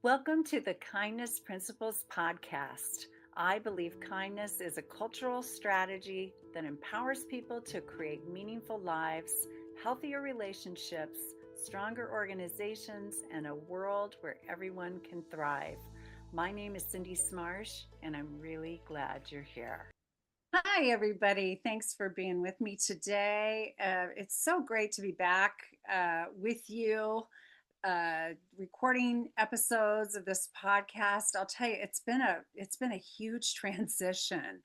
Welcome to the Kindness Principles Podcast. I believe kindness is a cultural strategy that empowers people to create meaningful lives, healthier relationships, stronger organizations, and a world where everyone can thrive. My name is Cindy Smarsh, and I'm really glad you're here. Hi, everybody. Thanks for being with me today. It's so great to be back with you recording episodes of this podcast. I'll tell you, it's been a huge transition,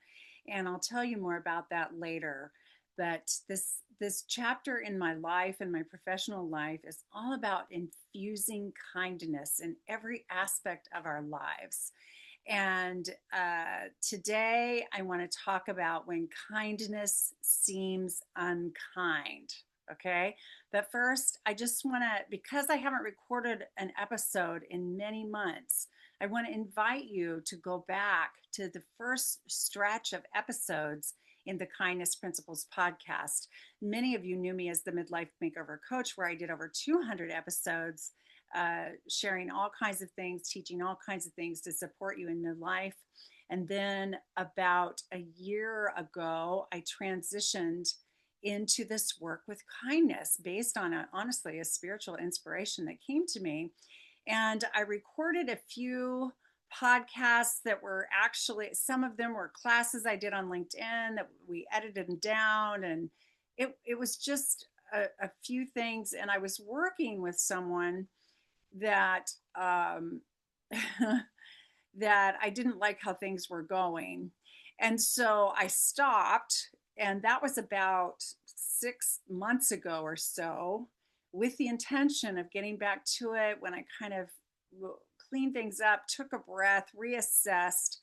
and I'll tell you more about that later. But this chapter in my life and my professional life is all about infusing kindness in every aspect of our lives. And today I want to talk about when kindness seems unkind. Okay. But first, I just want to, because I haven't recorded an episode in many months, I want to invite you to go back to the first stretch of episodes in the Kindness Principles podcast. Many of you knew me as the Midlife Makeover Coach, where I did over 200 episodes, sharing all kinds of things, teaching all kinds of things to support you in midlife. And then about a year ago, I transitioned into this work with kindness based on honestly a spiritual inspiration that came to me. And I recorded a few podcasts that were actually, some of them were classes I did on LinkedIn that we edited them down. And it was just a few things. And I was working with someone that that I didn't like how things were going. And so I stopped, and that was about 6 months ago or so, with the intention of getting back to it when I kind of cleaned things up, took a breath, reassessed,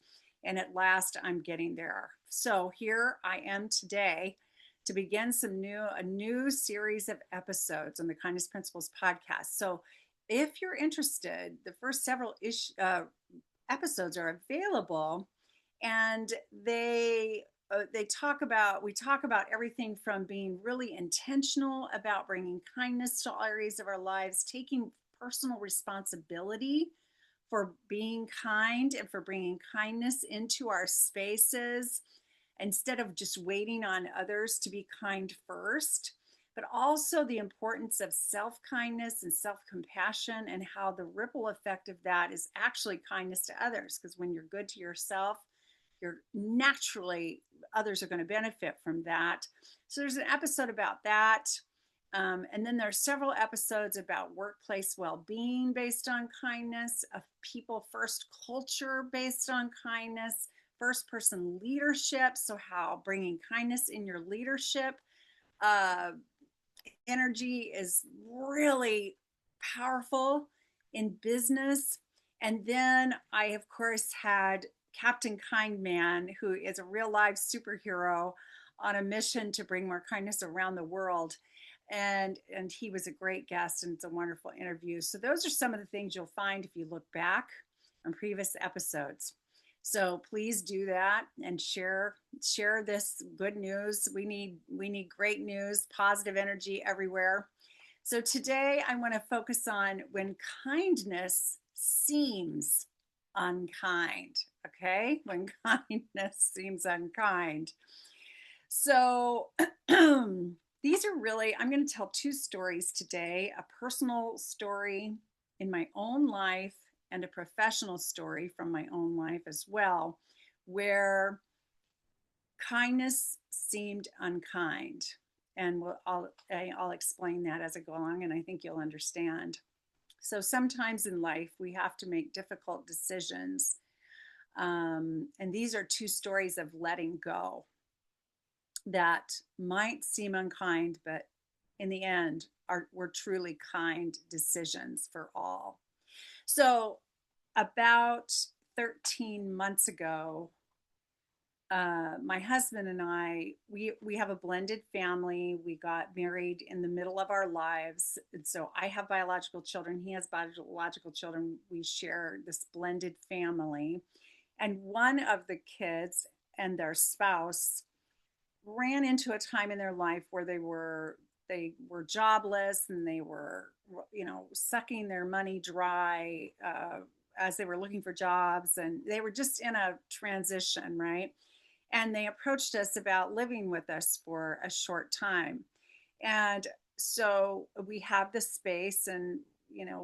and at last I'm getting there. So here I am today to begin a new series of episodes on the Kindness Principles podcast. So if you're interested, the first several episodes are available, and we talk about everything from being really intentional about bringing kindness to all areas of our lives, taking personal responsibility for being kind and for bringing kindness into our spaces instead of just waiting on others to be kind first, but also the importance of self-kindness and self-compassion and how the ripple effect of that is actually kindness to others. Because when you're good to yourself, you're naturally, others are going to benefit from that. So there's an episode about that. And then there's several episodes about workplace well-being based on kindness, a people first culture based on kindness, first person leadership. So how bringing kindness in your leadership energy is really powerful in business. And then I, of course, had Captain Kindman, who is a real life superhero on a mission to bring more kindness around the world. And he was a great guest, and it's a wonderful interview. So those are some of the things you'll find if you look back on previous episodes. So please do that and share this good news. We need great news, positive energy everywhere. So today I want to focus on when kindness seems unkind. Okay? When kindness seems unkind. So these are really, I'm going to tell two stories today, a personal story in my own life and a professional story from my own life as well, where kindness seemed unkind. And I'll explain that as I go along, and I think you'll understand. So sometimes in life, we have to make difficult decisions. And these are two stories of letting go that might seem unkind, but in the end were truly kind decisions for all. So about 13 months ago, my husband and I, we have a blended family. We got married in the middle of our lives. And so I have biological children. He has biological children. We share this blended family. And one of the kids and their spouse ran into a time in their life where they were jobless, and they were, sucking their money dry, as they were looking for jobs, and they were just in a transition, right? And they approached us about living with us for a short time. And so we have the space, and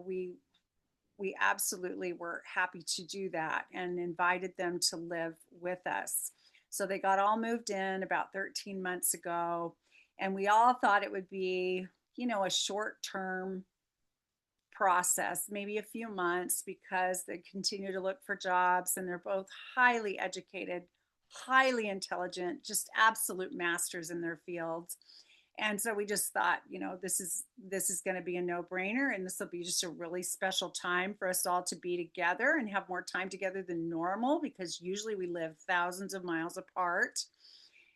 we absolutely were happy to do that and invited them to live with us. So they got all moved in about 13 months ago, and we all thought it would be, a short term process, maybe a few months, because they continue to look for jobs, and they're both highly educated, highly intelligent, just absolute masters in their fields. And so we just thought, this is going to be a no-brainer, and this will be just a really special time for us all to be together and have more time together than normal, because usually we live thousands of miles apart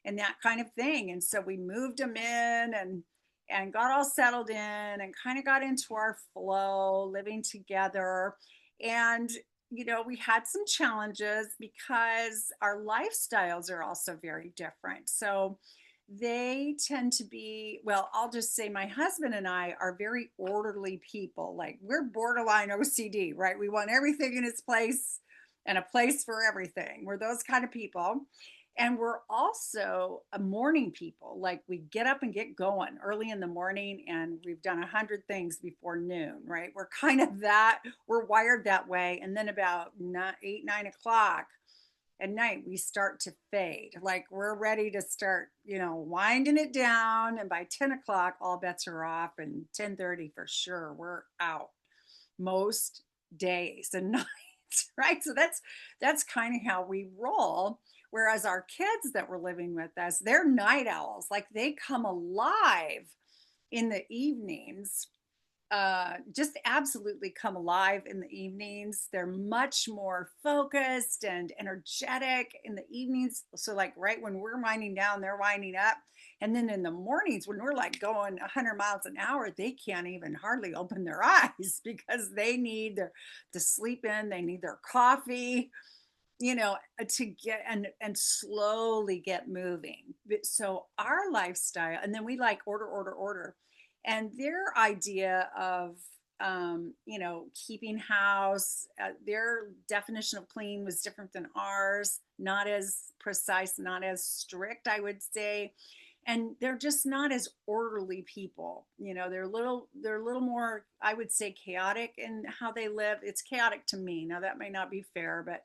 and that kind of thing. And so we moved them in, and got all settled in and kind of got into our flow living together. And we had some challenges because our lifestyles are also very different. So they tend to be, well, I'll just say my husband and I are very orderly people. Like, we're borderline OCD, right? We want everything in its place and a place for everything. We're those kind of people. And we're also a morning people. Like, we get up and get going early in the morning, and we've done 100 things before noon, right? We're kind of that, we're wired that way. And then about 8, 9 o'clock at night, we start to fade. Like, we're ready to start, winding it down. And by 10 o'clock, all bets are off. And 10:30 for sure, we're out most days and nights, right? So that's kind of how we roll. Whereas our kids that were living with us, they're night owls. Like, they come alive in the evenings, just absolutely come alive in the evenings. They're much more focused and energetic in the evenings. So, like, right when we're winding down, they're winding up. And then in the mornings, when we're like going 100 miles an hour, they can't even hardly open their eyes because they need to sleep in. They need their coffee, to get and slowly get moving. So our lifestyle, and then we like order, order, order. And their idea of, keeping house, their definition of clean was different than ours, not as precise, not as strict, I would say. And they're just not as orderly people. They're a little more, I would say, chaotic in how they live. It's chaotic to me. Now, that may not be fair, but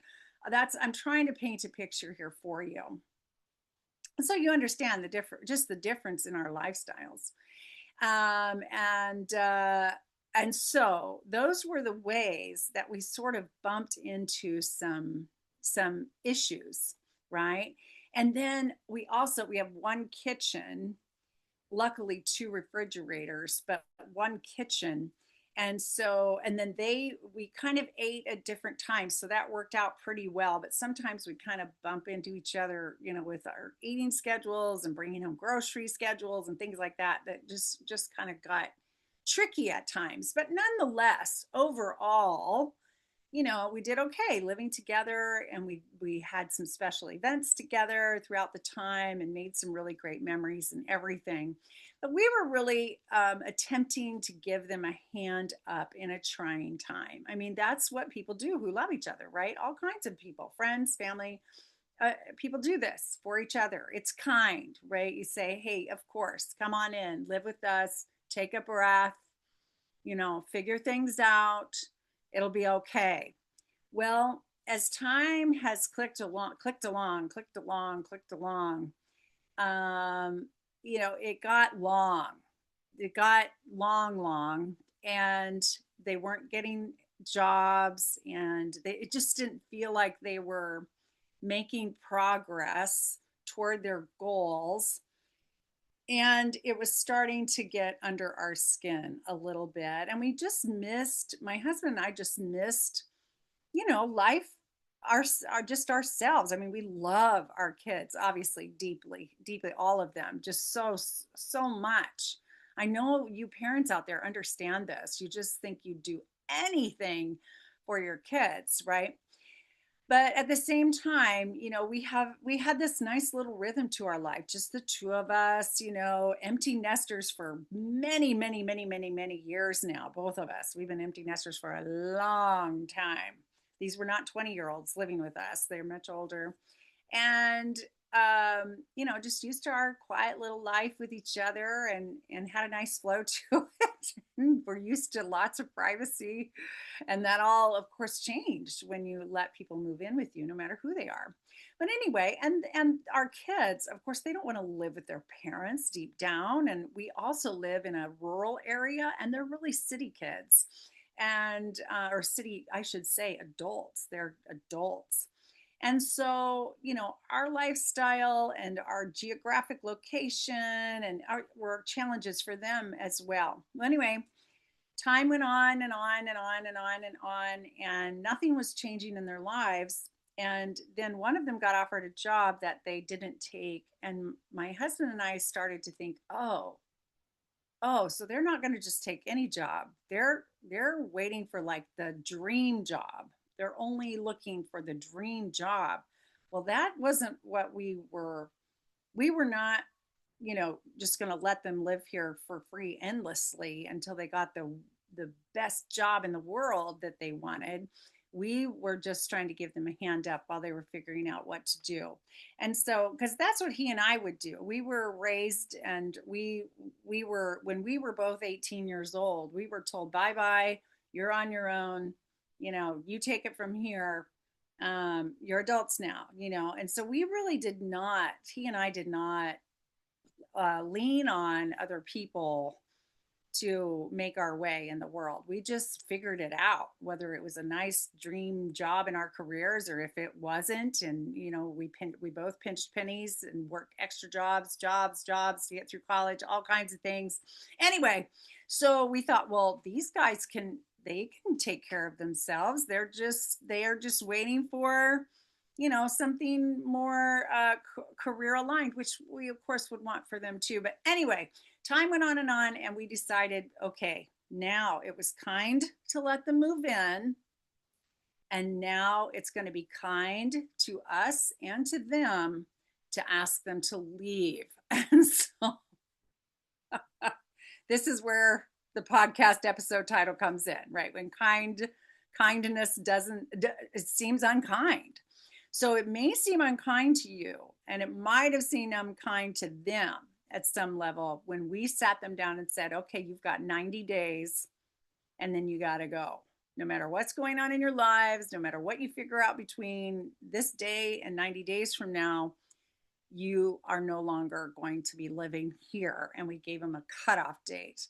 I'm trying to paint a picture here for you, so you understand the difference in our lifestyles. um, and uh, and so those were the ways that we sort of bumped into some issues, right? And then we have one kitchen, luckily two refrigerators, but one kitchen. And then we kind of ate at different times, so that worked out pretty well. But sometimes we kind of bump into each other, with our eating schedules and bringing home grocery schedules and things like that, that just kind of got tricky at times. But nonetheless, overall, we did okay living together, and we had some special events together throughout the time and made some really great memories and everything. But we were really attempting to give them a hand up in a trying time. I mean, that's what people do who love each other, right? All kinds of people, friends, family, people do this for each other. It's kind, right? You say, hey, of course, come on in, live with us, take a breath, figure things out. It'll be okay. Well, as time has clicked along, it got long. It got long, and they weren't getting jobs, and it just didn't feel like they were making progress toward their goals. And it was starting to get under our skin a little bit. And my husband and I just missed, life, just ourselves. I mean, we love our kids, obviously, deeply, deeply, all of them, just so much. I know you parents out there understand this. You just think you'd do anything for your kids, right? But at the same time, we had this nice little rhythm to our life, just the two of us, empty nesters for many, many, many, many, many years now. Both of us, we've been empty nesters for a long time. These were not 20-year-olds living with us. They're much older. And just used to our quiet little life with each other, and had a nice flow to it. We're used to lots of privacy, and that all, of course, changed when you let people move in with you, no matter who they are. But anyway, and our kids, of course, they don't want to live with their parents deep down, and we also live in a rural area, and they're really city kids, and or city, I should say, adults. They're adults. And so, our lifestyle and our geographic location and were challenges for them as well. Well, anyway, time went on and on and on and on and on, and nothing was changing in their lives. And then one of them got offered a job that they didn't take. And my husband and I started to think, oh, so they're not going to just take any job. They're waiting for like the dream job. They're only looking for the dream job. Well, that wasn't what we were. We were not, just going to let them live here for free endlessly until they got the best job in the world that they wanted. We were just trying to give them a hand up while they were figuring out what to do. And so, because that's what he and I would do. We were raised, and we were, when we were both 18 years old, we were told, bye bye, you're on your own, you take it from here. You're adults now, and so we really did not, he and I did not lean on other people to make our way in the world. We just figured it out, whether it was a nice dream job in our careers or if it wasn't. And we both pinched pennies and worked extra jobs to get through college, all kinds of things. Anyway, so we thought, well, these guys can take care of themselves. They are just waiting for something more career aligned, which we of course would want for them too. But anyway, time went on, and we decided, okay, now it was kind to let them move in, and now it's going to be kind to us and to them to ask them to leave. And so this is where the podcast episode title comes in, right? When kindness doesn't, it seems unkind. So it may seem unkind to you, and it might have seemed unkind to them at some level when we sat them down and said, okay, you've got 90 days and then you got to go. No matter what's going on in your lives, no matter what you figure out between this day and 90 days from now, you are no longer going to be living here. And we gave them a cutoff date.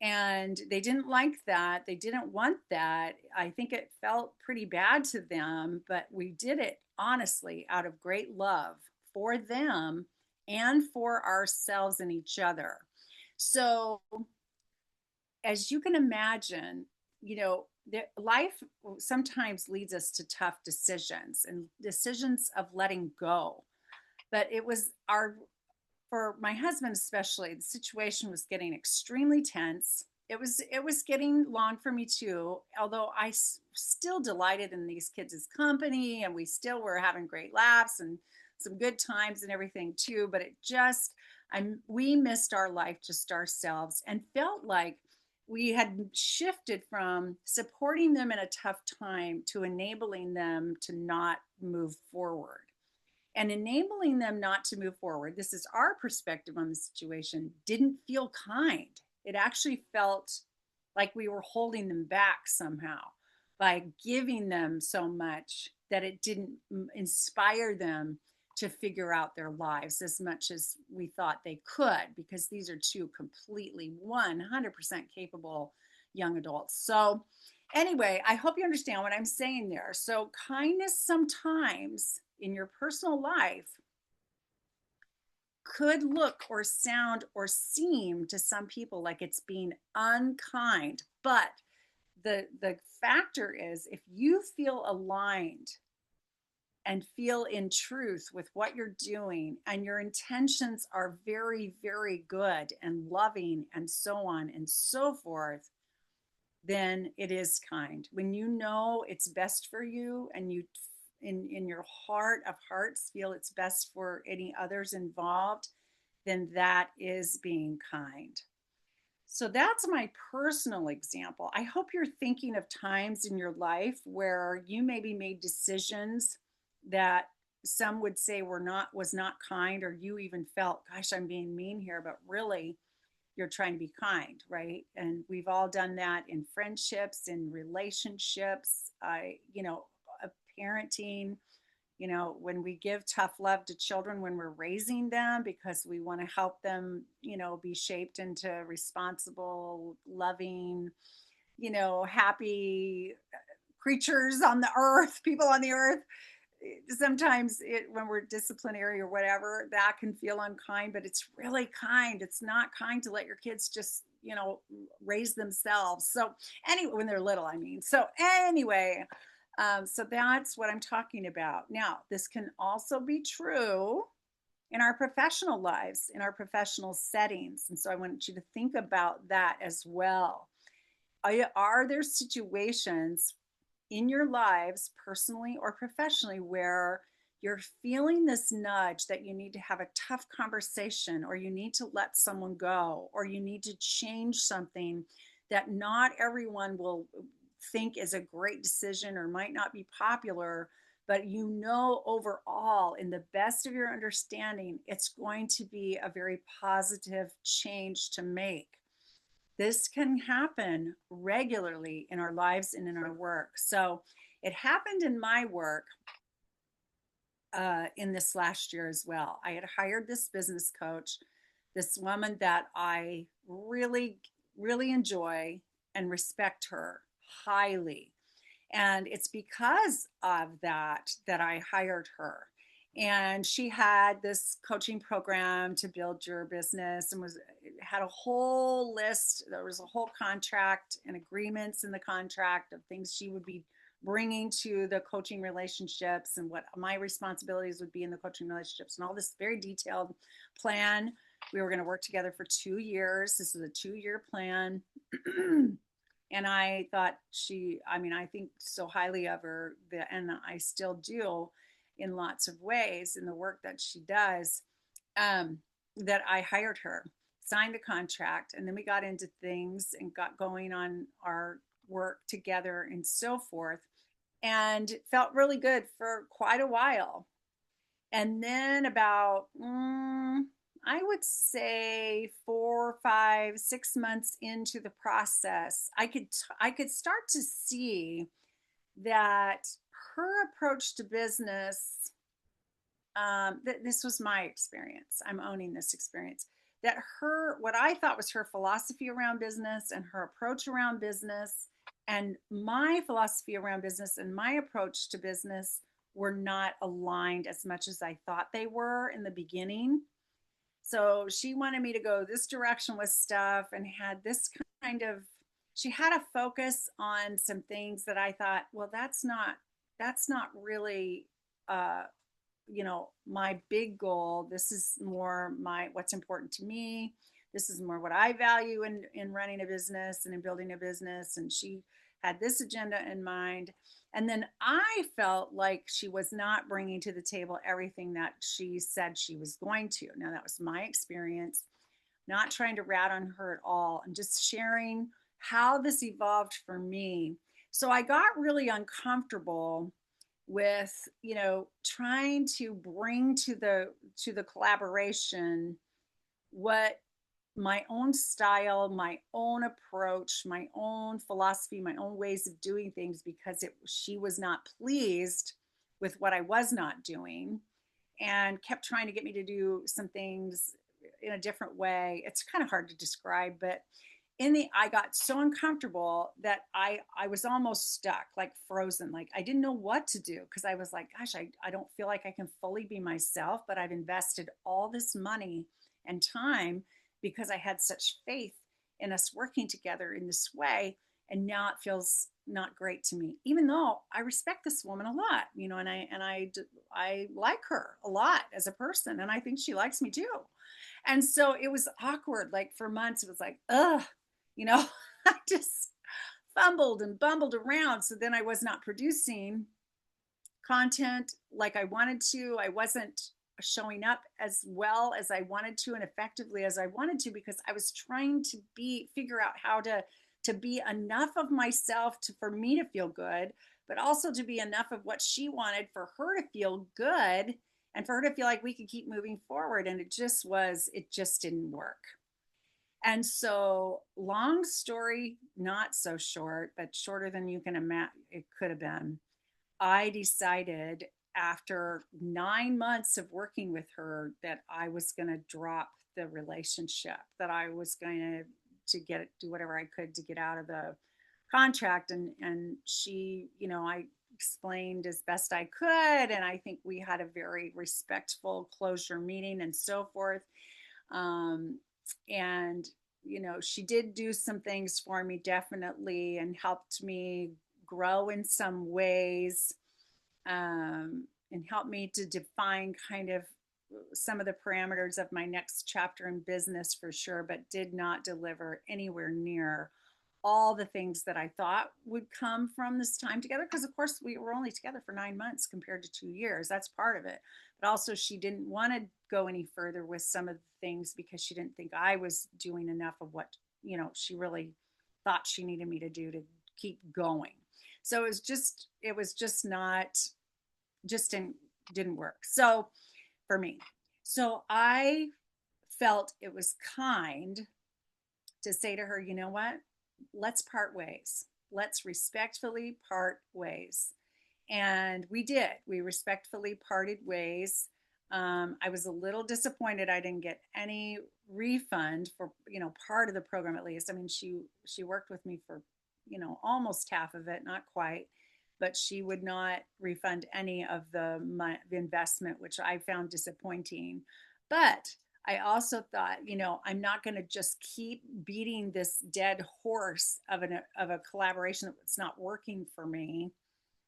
And they didn't like that. They didn't want that. I think it felt pretty bad to them, but we did it honestly out of great love for them and for ourselves and each other. So, as you can imagine, life sometimes leads us to tough decisions and decisions of letting go. But it was for my husband especially, the situation was getting extremely tense. It was getting long for me too, although I still delighted in these kids' company, and we still were having great laughs and some good times and everything too. But we missed our life, just ourselves, and felt like we had shifted from supporting them in a tough time to enabling them to not move forward. And enabling them not to move forward, this is our perspective on the situation, didn't feel kind. It actually felt like we were holding them back somehow by giving them so much that it didn't inspire them to figure out their lives as much as we thought they could, because these are two completely 100% capable young adults. So anyway, I hope you understand what I'm saying there. So kindness sometimes in your personal life could look or sound or seem to some people like it's being unkind. But the factor is, if you feel aligned and feel in truth with what you're doing, and your intentions are very, very good and loving and so on and so forth, then it is kind. When you know it's best for you, and you in your heart of hearts feel it's best for any others involved, then that is being kind. So that's my personal example. I hope you're thinking of times in your life where you maybe made decisions that some would say was not kind, or you even felt, gosh, I'm being mean here, but really you're trying to be kind, right? And we've all done that in friendships, in relationships, parenting, when we give tough love to children when we're raising them because we want to help them, be shaped into responsible, loving, happy creatures on the earth, people on the earth. Sometimes when we're disciplinary or whatever, that can feel unkind, but it's really kind. It's not kind to let your kids just, raise themselves. So anyway, when they're little, I mean. So anyway, so that's what I'm talking about. Now, this can also be true in our professional lives, in our professional settings. And so I want you to think about that as well. Are there situations in your lives, personally or professionally, where you're feeling this nudge that you need to have a tough conversation, or you need to let someone go, or you need to change something that not everyone will think is a great decision or might not be popular, but overall, in the best of your understanding, it's going to be a very positive change to make. This can happen regularly in our lives and in our work. So it happened in my work in this last year as well. I had hired this business coach, this woman that I really, really enjoy and respect her highly. And it's because of that I hired her. And she had this coaching program to build your business, and had a whole list. There was a whole contract and agreements in the contract of things she would be bringing to the coaching relationships, and what my responsibilities would be in the coaching relationships, and all this very detailed plan. We were going to work together for 2 years. This is a 2-year plan. And I thought I think so highly of her, and I still do in lots of ways in the work that she does, that I hired her, signed the contract, and then we got into things and got going on our work together and so forth. And it felt really good for quite a while. And then about, I would say 4, 5, 6 months into the process, I could start to see that her approach to business, this was my experience. I'm owning this experience. That what I thought was her philosophy around business and her approach around business, and my philosophy around business and my approach to business were not aligned as much as I thought they were in the beginning. So she wanted me to go this direction with stuff, and had this kind of, she had a focus on some things that I thought, well, that's not really, my big goal. This is more what's important to me. This is more what I value in running a business and in building a business. And she had this agenda in mind. And then I felt like she was not bringing to the table everything that she said she was going to. Now, that was my experience, not trying to rat on her at all, and just sharing how this evolved for me. So I got really uncomfortable with, trying to bring to the collaboration what my own style, my own approach, my own philosophy, my own ways of doing things, because she was not pleased with what I was not doing, and kept trying to get me to do some things in a different way. It's kind of hard to describe, but I got so uncomfortable that I was almost stuck, like frozen. Like I didn't know what to do, because I was like, gosh, I don't feel like I can fully be myself, but I've invested all this money and time because I had such faith in us working together in this way. And now it feels not great to me, even though I respect this woman a lot, I like her a lot as a person, and I think she likes me too. And so it was awkward. Like for months, it was like, ugh, I just fumbled and bumbled around. So then I was not producing content like I wanted to. I wasn't showing up as well as I wanted to and effectively as I wanted to, because I was trying to figure out how to be enough of myself for me to feel good, but also to be enough of what she wanted for her to feel good and for her to feel like we could keep moving forward. And it just didn't work. And so, long story, not so short, but shorter than you can imagine it could have been. I decided after 9 months of working with her that I was going to drop the relationship, that I was going to do whatever I could to get out of the contract. And she, I explained as best I could. And I think we had a very respectful closure meeting and so forth. Um, and, she did do some things for me, definitely, and helped me grow in some ways, and helped me to define kind of some of the parameters of my next chapter in business for sure, but did not deliver anywhere near all the things that I thought would come from this time together. Because, of course, we were only together for 9 months compared to 2 years. That's part of it. But also, she didn't want to go any further with some of the things because she didn't think I was doing enough of what, she really thought she needed me to do to keep going. So it was just not, just didn't work. So for me, so I felt it was kind to say to her, you know what? Let's part ways. Let's respectfully part ways. And we did. We respectfully parted ways. I was a little disappointed I didn't get any refund for, part of the program at least. I mean, she worked with me for, almost half of it, not quite, but she would not refund any of the investment, which I found disappointing. But I also thought, I'm not going to just keep beating this dead horse of a collaboration that's not working for me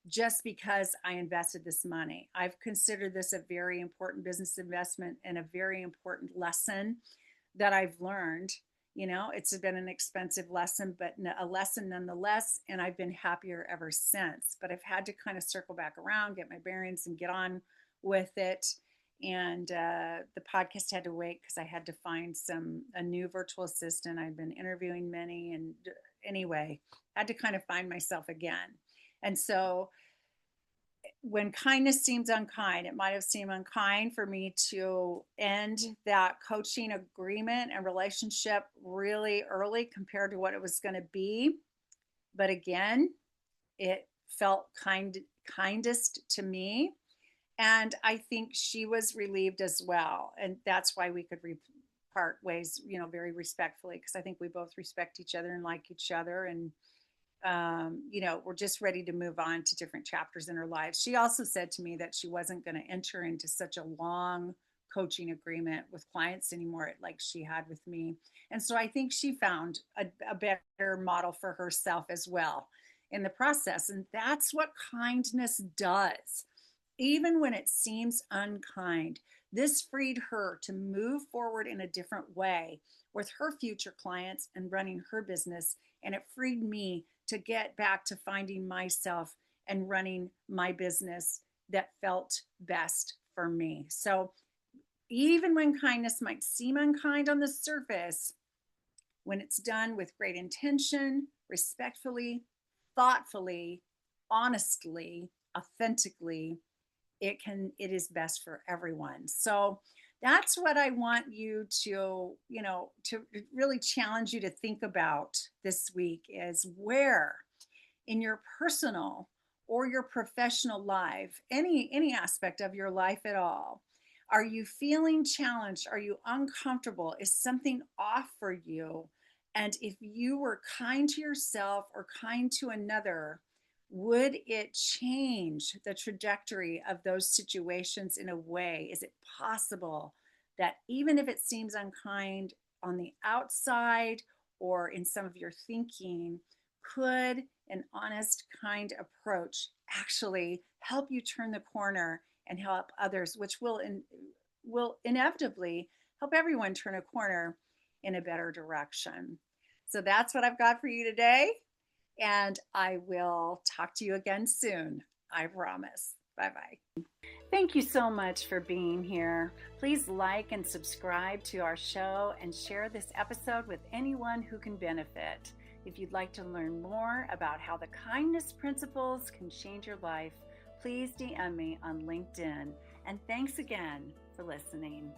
just because I invested this money. I've considered this a very important business investment and a very important lesson that I've learned. It's been an expensive lesson, but a lesson nonetheless. And I've been happier ever since. But I've had to kind of circle back around, get my bearings, and get on with it. And the podcast had to wait because I had to find a new virtual assistant. I've been interviewing many, and anyway, had to kind of find myself again. And so when kindness seems unkind, it might have seemed unkind for me to end that coaching agreement and relationship really early compared to what it was going to be. But again, it felt kindest to me. And I think she was relieved as well. And that's why we could part ways, very respectfully, because I think we both respect each other and like each other. And we're just ready to move on to different chapters in her life. She also said to me that she wasn't going to enter into such a long coaching agreement with clients anymore, like she had with me. And so I think she found a better model for herself as well in the process. And that's what kindness does. Even when it seems unkind, this freed her to move forward in a different way with her future clients and running her business. And it freed me to get back to finding myself and running my business that felt best for me. So even when kindness might seem unkind on the surface, when it's done with great intention, respectfully, thoughtfully, honestly, authentically, it is best for everyone. So that's what I want you to really challenge you to think about this week, is where in your personal or your professional life, any aspect of your life at all, are you feeling challenged? Are you uncomfortable? Is something off for you? And if you were kind to yourself or kind to another, would it change the trajectory of those situations in a way? Is it possible that even if it seems unkind on the outside or in some of your thinking, could an honest, kind approach actually help you turn the corner and help others, which will inevitably help everyone turn a corner in a better direction? So that's what I've got for you today. And I will talk to you again soon. I promise. Bye-bye. Thank you so much for being here. Please like and subscribe to our show and share this episode with anyone who can benefit. If you'd like to learn more about how the kindness principles can change your life, please DM me on LinkedIn. And thanks again for listening.